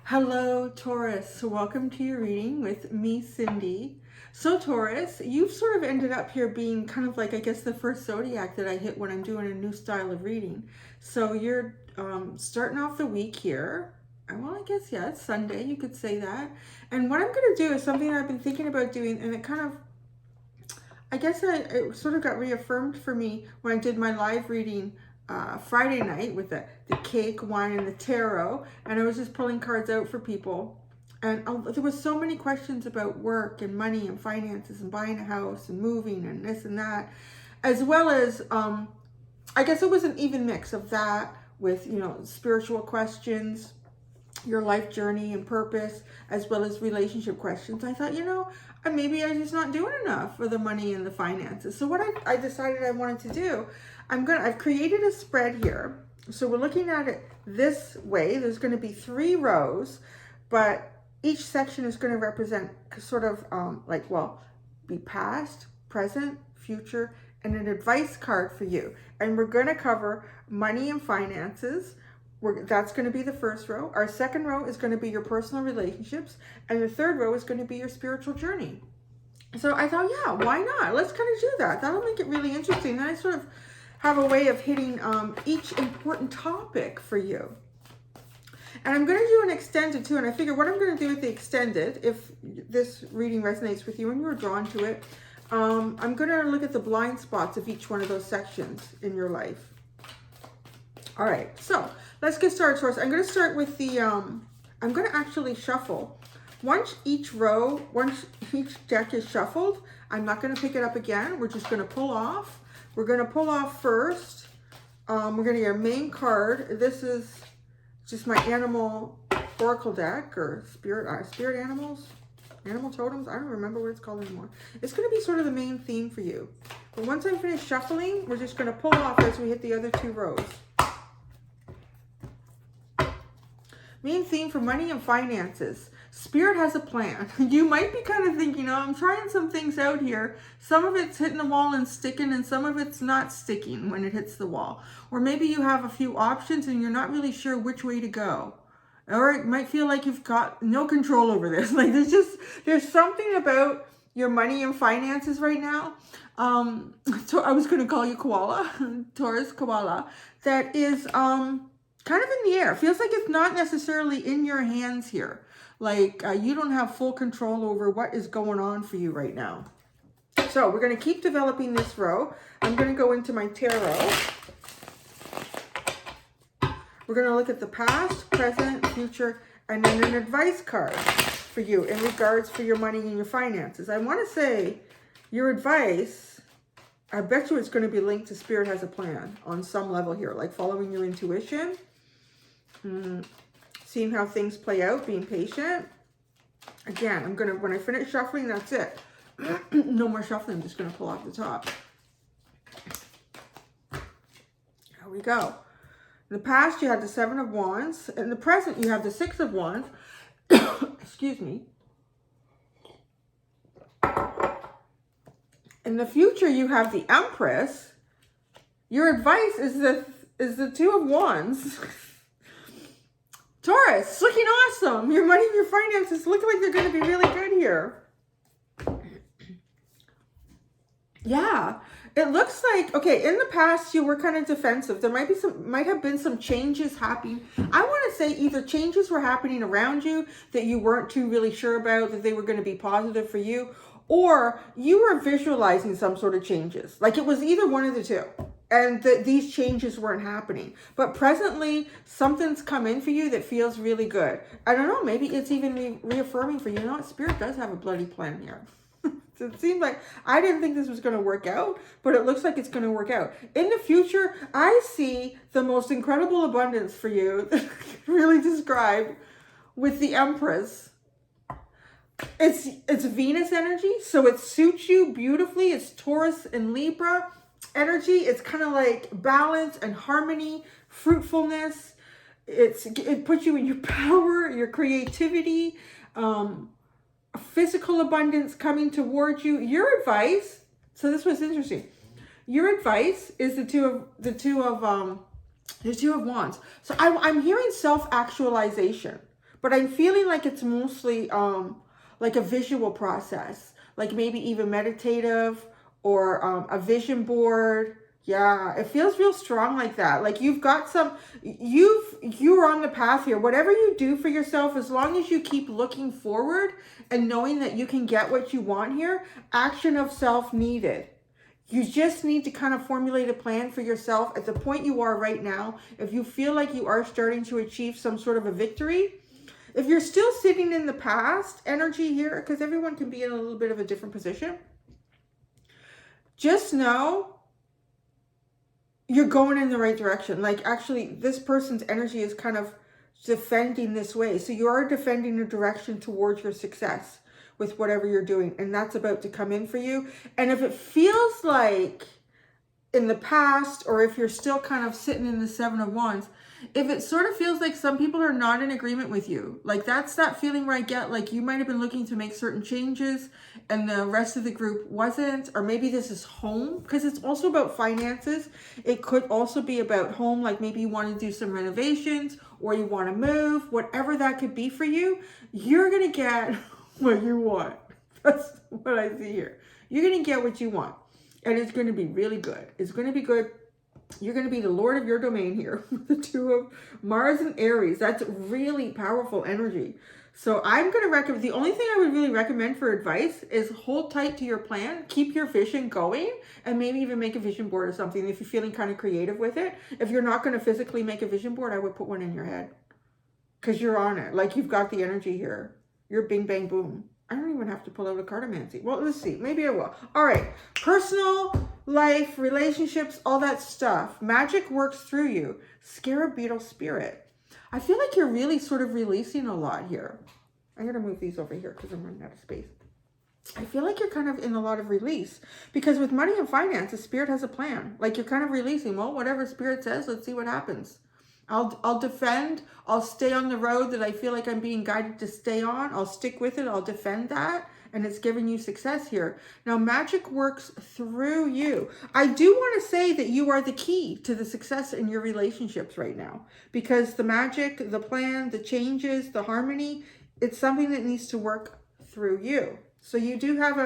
Hello, Taurus. Welcome to your reading with me, Cindy. So, Taurus, you've sort of ended up here being kind of like, I guess, the first zodiac that I hit when I'm doing a new style of reading. So you're starting off the week here. Well, I guess, yeah, it's Sunday. You could say that. And what I'm going to do is something I've been thinking about doing, and it kind of, I guess it sort of got reaffirmed for me when I did my live reading Friday night with the cake, wine, and the tarot, and I was just pulling cards out for people. And there was so many questions about work and money and finances and buying a house and moving and this and that, as well as I guess it was an even mix of that with, spiritual questions, your life journey and purpose, as well as relationship questions. I thought, maybe I'm just not doing enough for the money and the finances. So what I decided I wanted to do, I've created a spread here. So we're looking at it this way. There's going to be 3 rows, but each section is going to represent sort of be past, present, future, and an advice card for you. And we're going to cover money and finances. That's going to be the first row. Our second row is going to be your personal relationships. And the third row is going to be your spiritual journey. So I thought, yeah, why not? Let's kind of do that. That'll make it really interesting. Then I sort of have a way of hitting each important topic for you. And I'm going to do an extended too. And I figure what I'm going to do with the extended, if this reading resonates with you and you're drawn to it, I'm going to look at the blind spots of each one of those sections in your life. All right, so let's get started, Taurus. I'm going to start with the, I'm going to actually shuffle. Once each deck is shuffled, I'm not going to pick it up again. We're just going to pull off. We're going to pull off first. We're going to get our main card. This is just my animal oracle deck, or spirit animals, animal totems. I don't remember what it's called anymore. It's going to be sort of the main theme for you. But once I'm finished shuffling, we're just going to pull off as we hit the other 2 rows. Main theme for money and finances. Spirit has a plan. You might be kind of thinking, I'm trying some things out here. Some of it's hitting the wall and sticking, and some of it's not sticking when it hits the wall. Or maybe you have a few options and you're not really sure which way to go. Or it might feel like you've got no control over this. Like there's something about your money and finances right now. So I was going to call you koala, Taurus koala, that is kind of in the air. Feels like it's not necessarily in your hands here. Like you don't have full control over what is going on for you right now. So we're going to keep developing this row. I'm going to go into my tarot. We're going to look at the past, present, future, and then an advice card for you in regards for your money and your finances. I want to say your advice, I bet you it's going to be linked to Spirit has a plan on some level here, like following your intuition. Seeing how things play out, being patient. Again, when I finish shuffling, that's it. No more shuffling, I'm just going to pull off the top. There we go. In the past, you had the 7 of Wands. In the present, you have the 6 of Wands. Excuse me. In the future, you have the Empress. Your advice is the 2 of Wands. Taurus, it's looking awesome. Your money and your finances look like they're going to be really good here. Yeah, it looks like, okay, in the past you were kind of defensive. There might have been some changes happening. I want to say either changes were happening around you that you weren't too really sure about, that they were going to be positive for you, or you were visualizing some sort of changes. Like it was either one of the two. And these changes weren't happening. But presently, something's come in for you that feels really good. I don't know, maybe it's even reaffirming for you. You know what? Spirit does have a bloody plan here. So it seems like I didn't think this was going to work out, but it looks like it's going to work out. In the future, I see the most incredible abundance for you that I can really describe with the Empress. It's Venus energy, so it suits you beautifully. It's Taurus and Libra energy. It's kind of like balance and harmony, fruitfulness. It puts you in your power, your creativity, physical abundance coming towards you. Your advice, so this was interesting. Your advice is the two of Wands. So I'm hearing self-actualization. but I'm feeling like it's mostly like a visual process, like maybe even meditative or a vision board. Yeah, it feels real strong like that. Like you've got you're on the path here. Whatever you do for yourself, as long as you keep looking forward and knowing that you can get what you want here, action of self needed. You just need to kind of formulate a plan for yourself at the point you are right now. If you feel like you are starting to achieve some sort of a victory, if you're still sitting in the past energy here, because everyone can be in a little bit of a different position, just know you're going in the right direction. Like actually, this person's energy is kind of defending this way. So you are defending a direction towards your success with whatever you're doing, and that's about to come in for you. And if it feels like in the past, or if you're still kind of sitting in the Seven of Wands, if it sort of feels like some people are not in agreement with you, like that's that feeling where I get like you might have been looking to make certain changes and the rest of the group wasn't, or maybe this is home, because it's also about finances. It could also be about home, like maybe you want to do some renovations or you want to move, whatever that could be for you, you're going to get what you want. That's what I see here. You're going to get what you want. And it's going to be really good. It's going to be good. You're going to be the Lord of your domain here with the two of Mars and Aries. That's really powerful energy. So I'm going to recommend, the only thing I would really recommend for advice is hold tight to your plan, keep your vision going, and maybe even make a vision board or something if you're feeling kind of creative with it. If you're not going to physically make a vision board, I would put one in your head because you're on it. Like you've got the energy here. You're bing, bang, boom. I don't even have to pull out a cartomancy. Well, let's see. Maybe I will. All right. Personal life, relationships, all that stuff. Magic works through you. Scarab beetle spirit. I feel like you're really sort of releasing a lot here. I'm going to move these over here because I'm running out of space. I feel like you're kind of in a lot of release because with money and finances, spirit has a plan. Like you're kind of releasing. Well, whatever spirit says, let's see what happens. I'll defend. I'll stay on the road that I feel like I'm being guided to stay on. I'll stick with it. I'll defend that. And it's giving you success here. Now, magic works through you. I do want to say that you are the key to the success in your relationships right now. Because the magic, the plan, the changes, the harmony, it's something that needs to work through you. So you do have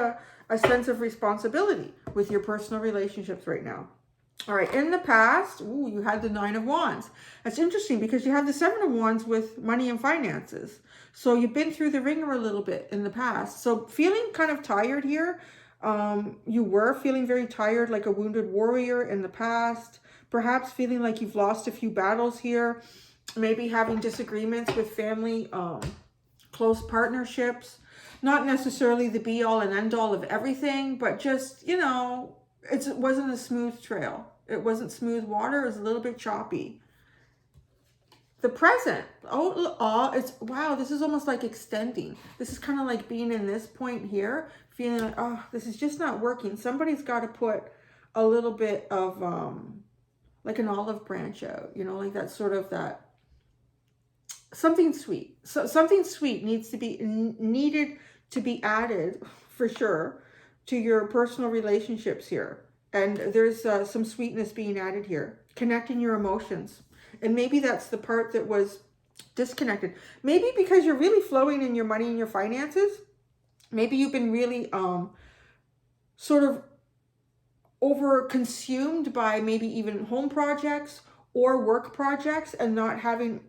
a sense of responsibility with your personal relationships right now. All right, in the past, you had the Nine of Wands. That's interesting because you have the Seven of Wands with money and finances. So you've been through the ringer a little bit in the past. So feeling kind of tired here. You were feeling very tired, like a wounded warrior in the past. Perhaps feeling like you've lost a few battles here. Maybe having disagreements with family, close partnerships. Not necessarily the be-all and end-all of everything, but just, you know, it wasn't a smooth trail. It wasn't smooth water. It was a little bit choppy. The present. It's wow. This is almost like extending. This is kind of like being in this point here, feeling like, oh, this is just not working. Somebody's got to put a little bit of like an olive branch out, you know, like that sort of that something sweet. So something sweet needed to be added for sure to your personal relationships here. And there's some sweetness being added here. Connecting your emotions. And maybe that's the part that was disconnected. Maybe because you're really flowing in your money and your finances. Maybe you've been really sort of over consumed by maybe even home projects or work projects and not having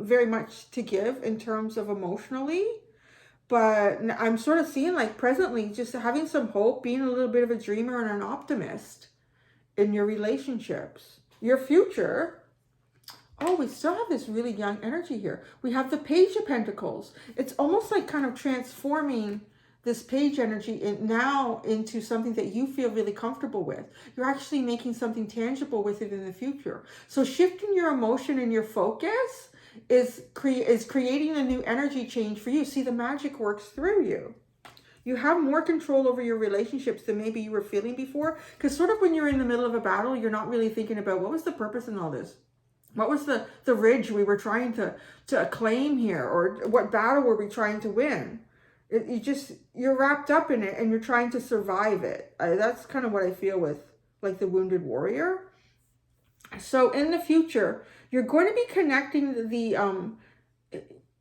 very much to give in terms of emotionally. But I'm sort of seeing like presently just having some hope, being a little bit of a dreamer and an optimist in your relationships. Your future. Oh, we still have this really young energy here. We have the Page of Pentacles. It's almost like kind of transforming this page energy now into something that you feel really comfortable with. You're actually making something tangible with it in the future. So shifting your emotion and your focus is creating a new energy change for you. See, the magic works through you. You have more control over your relationships than maybe you were feeling before. Because sort of when you're in the middle of a battle, you're not really thinking about what was the purpose in all this? What was the ridge we were trying to claim here? Or what battle were we trying to win? You're wrapped up in it and you're trying to survive it. That's kind of what I feel with like the wounded warrior. So in the future, you're going to be connecting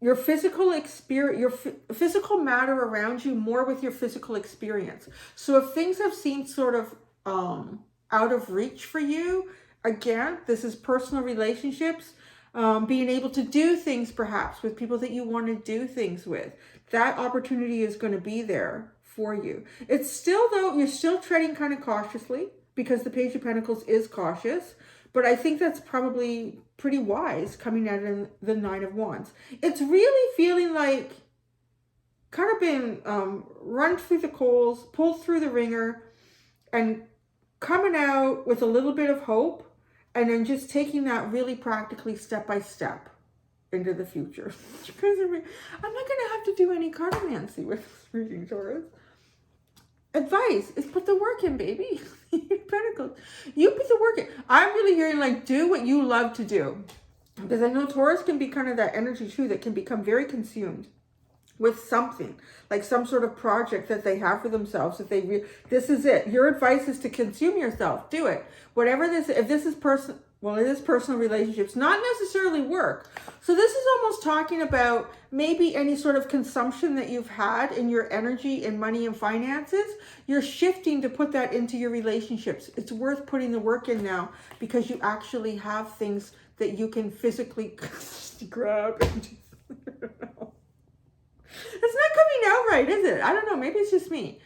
your physical experience, your physical matter around you more with your physical experience. So if things have seemed sort of out of reach for you, again, this is personal relationships, being able to do things perhaps with people that you want to do things with. That opportunity is going to be there for you. It's still, though, you're still treading kind of cautiously because the Page of Pentacles is cautious. But I think that's probably pretty wise coming out in the Nine of Wands. It's really feeling like kind of been run through the coals, pulled through the ringer, and coming out with a little bit of hope, and then just taking that really practically step by step into the future. I'm not going to have to do any cartomancy with this reading, Taurus. Advice is put the work in, baby. Pentacles. You put the work in. I'm really hearing like do what you love to do. Because I know Taurus can be kind of that energy too that can become very consumed with something. Like some sort of project that they have for themselves. That this is it. Your advice is to consume yourself. Do it. Whatever this, if this is it is personal relationships, not necessarily work. So this is almost talking about maybe any sort of consumption that you've had in your energy and money and finances. You're shifting to put that into your relationships. It's worth putting the work in now because you actually have things that you can physically grab and just, I don't know. It's not coming out right, is it? I don't know. Maybe it's just me.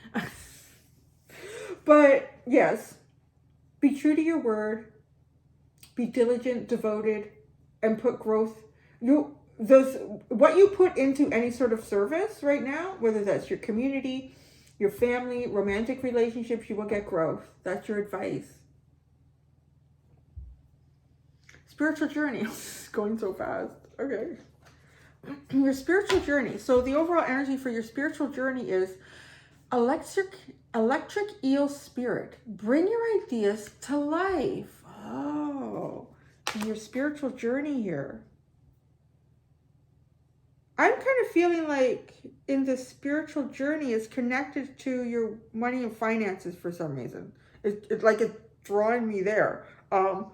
But yes, be true to your word. Be diligent, devoted, and put growth. What you put into any sort of service right now, whether that's your community, your family, romantic relationships, you will get growth. That's your advice. Spiritual journey. Going so fast. Okay. Your spiritual journey. So the overall energy for your spiritual journey is electric eel spirit. Bring your ideas to life. Oh, in your spiritual journey here. I'm kind of feeling like in the spiritual journey is connected to your money and finances for some reason. It's like it's drawing me there. And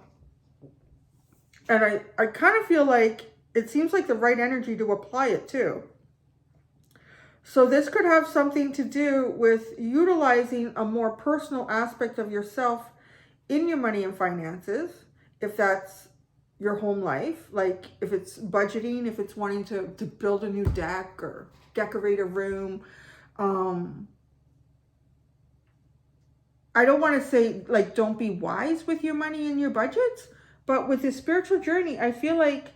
I kind of feel like it seems like the right energy to apply it to. So this could have something to do with utilizing a more personal aspect of yourself in your money and finances, if that's your home life, like if it's budgeting, if it's wanting to build a new deck or decorate a room. I don't want to say like don't be wise with your money and your budgets, but with this spiritual journey, I feel like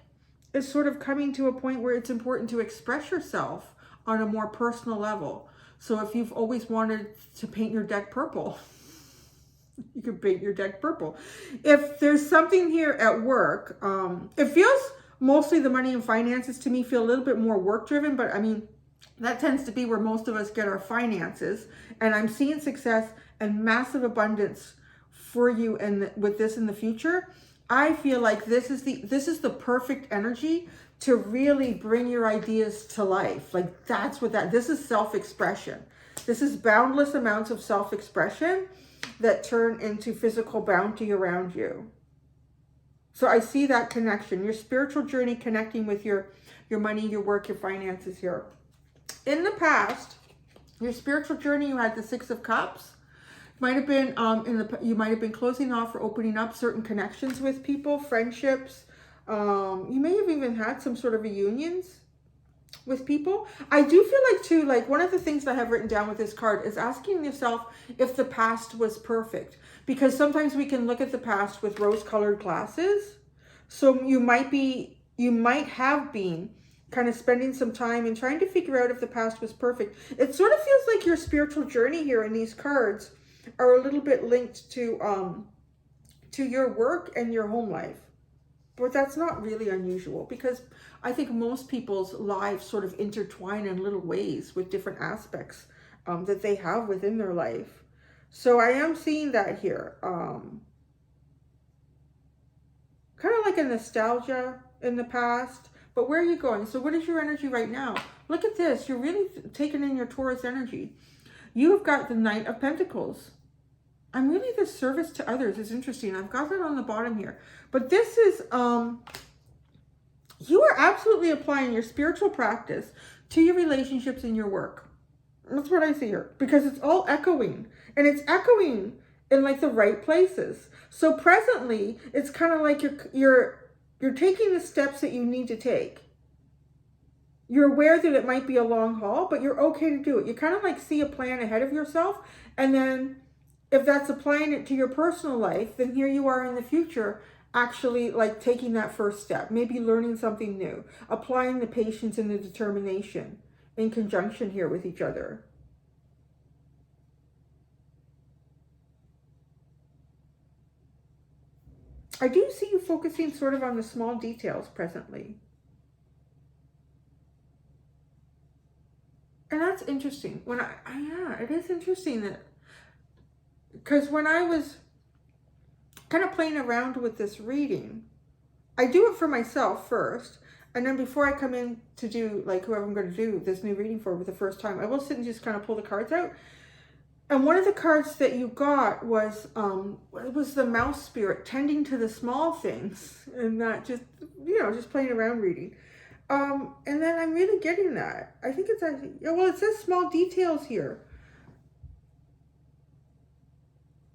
it's sort of coming to a point where it's important to express yourself on a more personal level. So if you've always wanted to paint your deck purple, you could paint your deck purple. If there's something here at work, it feels mostly the money and finances to me feel a little bit more work driven, but I mean, that tends to be where most of us get our finances. And I'm seeing success and massive abundance for you and with this in the future. I feel like this is the perfect energy to really bring your ideas to life. Like that's what this is self-expression. This is boundless amounts of self-expression that turn into physical bounty around you. So I see that connection, your spiritual journey connecting with your money, your work, your finances here. In the past, your spiritual journey, you had the Six of Cups. Might have been you might have been closing off or opening up certain connections with people, friendships. You may have even had some sort of reunions with people. I do feel like too, like one of the things that I have written down with this card is asking yourself if the past was perfect, because sometimes we can look at the past with rose-colored glasses. So you might have been kind of spending some time and trying to figure out if the past was perfect. It sort of feels like your spiritual journey here in these cards are a little bit linked to your work and your home life. But that's not really unusual because I think most people's lives sort of intertwine in little ways with different aspects that they have within their life. So I am seeing that here. Kind of like a nostalgia in the past. But where are you going? So what is your energy right now? Look at this. You're really taking in your Taurus energy. You've got the Knight of Pentacles. I'm really the service to others is interesting. I've got that on the bottom here. But this is, You are absolutely applying your spiritual practice to your relationships and your work. That's what I see here, because it's all echoing, and it's echoing in like the right places. So presently, it's kind of like you're taking the steps that you need to take. You're aware that it might be a long haul, but you're okay to do it. You kind of like see a plan ahead of yourself, and then if that's applying it to your personal life, then here you are in the future actually like taking that first step, maybe learning something new, applying the patience and the determination in conjunction here with each other. I do see you focusing sort of on the small details presently. And that's interesting. Yeah, it is interesting that, because when I was kind of playing around with this reading, I do it for myself first. And then before I come in to do, like, whoever I'm going to do this new reading for the first time, I will sit and just kind of pull the cards out. And one of the cards that you got was, it was the mouse spirit, tending to the small things, and not just, just playing around reading. And then I'm really getting that. I think it's actually, well, it says small details here.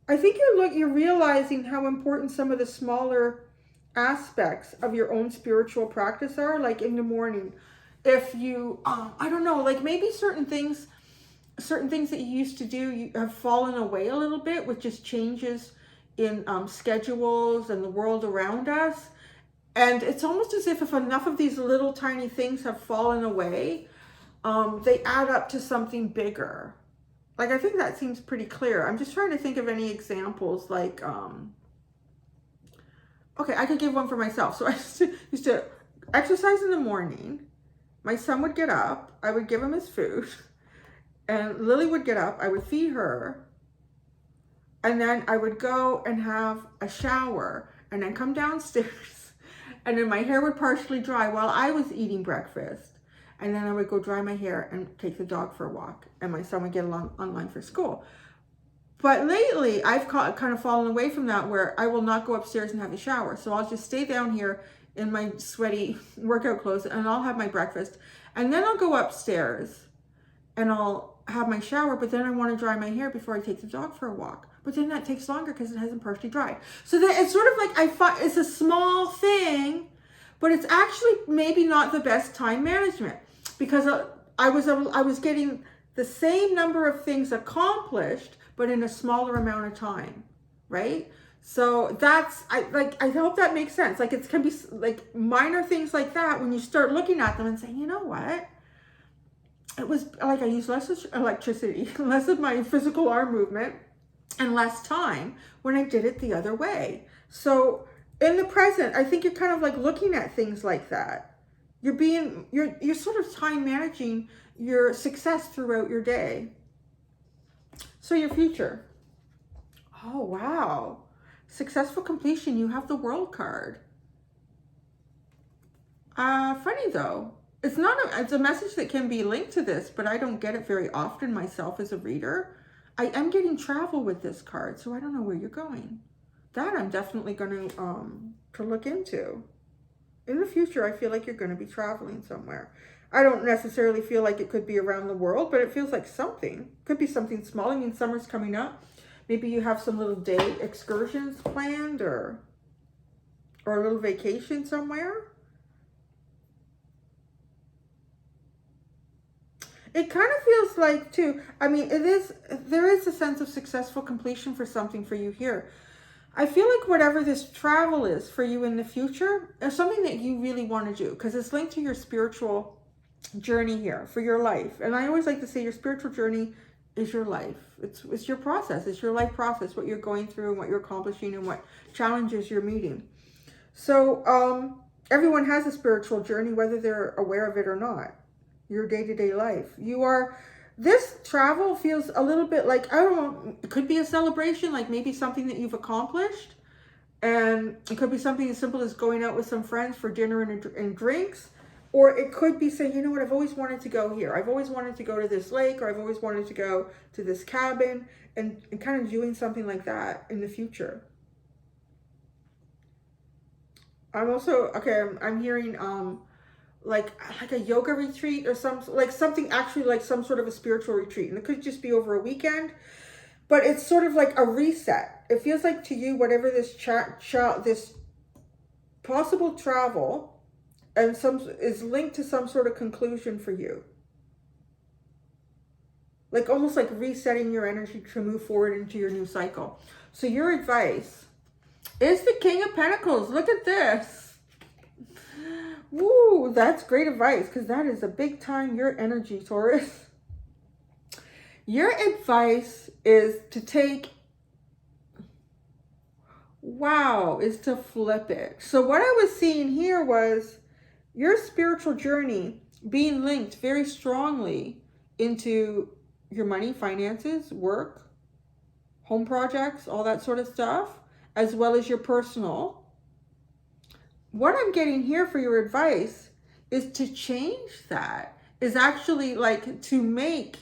I think you're realizing how important some of the smaller aspects of your own spiritual practice are, like in the morning. If you, I don't know, like maybe certain things that you used to do, you have fallen away a little bit with just changes in schedules and the world around us. And it's almost as if enough of these little tiny things have fallen away, they add up to something bigger. Like, I think that seems pretty clear. I'm just trying to think of any examples, like, okay, I could give one for myself. So I used to exercise in the morning. My son would get up. I would give him his food. And Lily would get up. I would feed her. And then I would go and have a shower and then come downstairs. And then my hair would partially dry while I was eating breakfast. And then I would go dry my hair and take the dog for a walk. And my son would get online for school. But lately, I've kind of fallen away from that, where I will not go upstairs and have a shower. So I'll just stay down here in my sweaty workout clothes, and I'll have my breakfast. And then I'll go upstairs and I'll have my shower, but then I want to dry my hair before I take the dog for a walk. But then that takes longer because it hasn't partially dried. So that it's sort of like, I find it's a small thing, but it's actually maybe not the best time management, because I was getting the same number of things accomplished, but in a smaller amount of time, right? So that's, I hope that makes sense. Like, it can be like minor things like that when you start looking at them and saying, you know what? It was like I used less electricity, less of my physical arm movement, and less time when I did it the other way. So in the present, I think you're kind of like looking at things like that. You're sort of time managing your success throughout your day. So your future. Oh, wow. Successful completion. You have the World card. Funny though. It's a message that can be linked to this, but I don't get it very often myself as a reader. I am getting travel with this card, so I don't know where you're going. That I'm definitely going to look into. In the future, I feel like you're going to be traveling somewhere. I don't necessarily feel like it could be around the world, but it feels like something. Could be something small. I mean, summer's coming up. Maybe you have some little day excursions planned, or a little vacation somewhere. It kind of feels like, too, I mean, there is a sense of successful completion for something for you here. I feel like whatever this travel is for you in the future is something that you really want to do, because it's linked to your spiritual journey here for your life. And I always like to say your spiritual journey is your life. It's your process. It's your life process, what you're going through and what you're accomplishing and what challenges you're meeting. So everyone has a spiritual journey, whether they're aware of it or not. Your day-to-day life. This travel feels a little bit like, I don't know, it could be a celebration, like maybe something that you've accomplished. And it could be something as simple as going out with some friends for dinner and drinks. Or it could be saying, you know what, I've always wanted to go here. I've always wanted to go to this lake, or I've always wanted to go to this cabin, and kind of doing something like that in the future. I'm also, okay, I'm hearing, like a yoga retreat or something actually like some sort of a spiritual retreat. And it could just be over a weekend, but it's sort of like a reset. It feels like to you, whatever this this possible travel and some is linked to some sort of conclusion for you. Like almost like resetting your energy to move forward into your new cycle. So your advice is the King of Pentacles. Look at this. Woo, that's great advice because that is a big time your energy, Taurus. Your advice is to take, wow, is to flip it. So what I was seeing here was your spiritual journey being linked very strongly into your money, finances, work, home projects, all that sort of stuff, as well as your personal. What I'm getting here for your advice is to change that, is actually like to make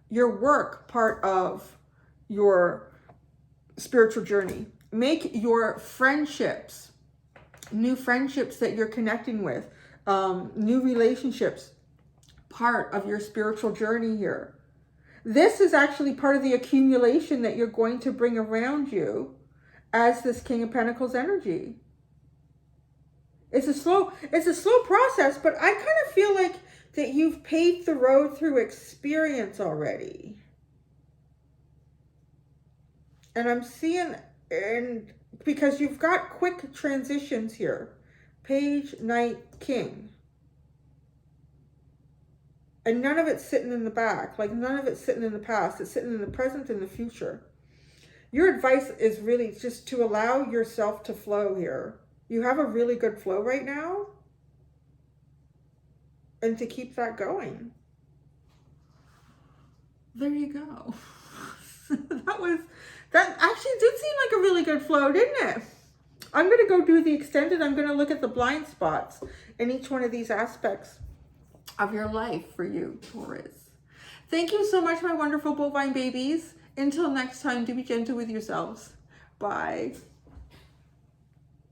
your work part of your spiritual journey. Make your friendships, new friendships that you're connecting with, new relationships, part of your spiritual journey here. This is actually part of the accumulation that you're going to bring around you as this King of Pentacles energy. It's a slow process, but I kind of feel like that you've paved the road through experience already. And I'm seeing, and because you've got quick transitions here. Page, Knight, King. And none of it's sitting in the back. Like none of it's sitting in the past. It's sitting in the present and the future. Your advice is really just to allow yourself to flow here. You have a really good flow right now. And to keep that going. There you go. That actually did seem like a really good flow, didn't it? I'm going to go do the extended. I'm going to look at the blind spots in each one of these aspects of your life for you, Taurus. Thank you so much, my wonderful bovine babies. Until next time, do be gentle with yourselves. Bye.